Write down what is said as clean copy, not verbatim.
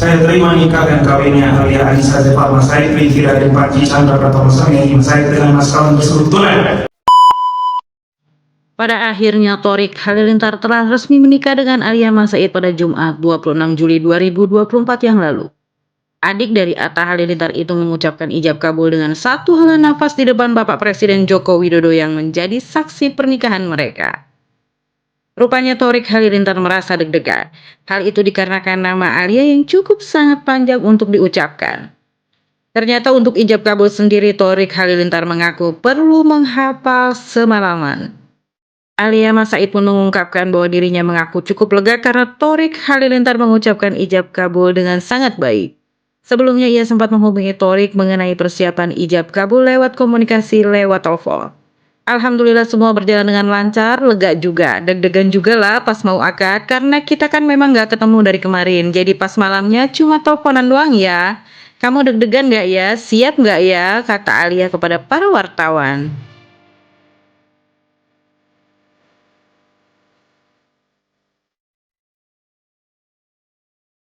Saya terima nikah dan kawinnya Alia Anissa Zeparma Said binti Raden Panji Chandra Pratama Sangeni Said dengan mas kawin bersurut tunai. Pada akhirnya Thorik Halilintar telah resmi menikah dengan Alia Mas Said pada Jumat 26 Juli 2024 yang lalu. Adik dari Atta Halilintar itu mengucapkan ijab kabul dengan satu hela nafas di depan Bapak Presiden Joko Widodo yang menjadi saksi pernikahan mereka. Rupanya Thorik Halilintar merasa deg-degan. Hal itu dikarenakan nama Alia yang cukup sangat panjang untuk diucapkan. Ternyata untuk ijab kabul sendiri Thorik Halilintar mengaku perlu menghafal semalaman. Alia Mas Said pun mengungkapkan bahwa dirinya mengaku cukup lega karena Thorik Halilintar mengucapkan ijab kabul dengan sangat baik. Sebelumnya ia sempat menghubungi Thorik mengenai persiapan ijab kabul lewat komunikasi lewat telepon. Alhamdulillah semua berjalan dengan lancar, lega juga, deg-degan juga lah pas mau akad karena kita kan memang gak ketemu dari kemarin. Jadi pas malamnya cuma teleponan doang ya. Kamu deg-degan gak ya? Siap gak ya? Kata Alia kepada para wartawan.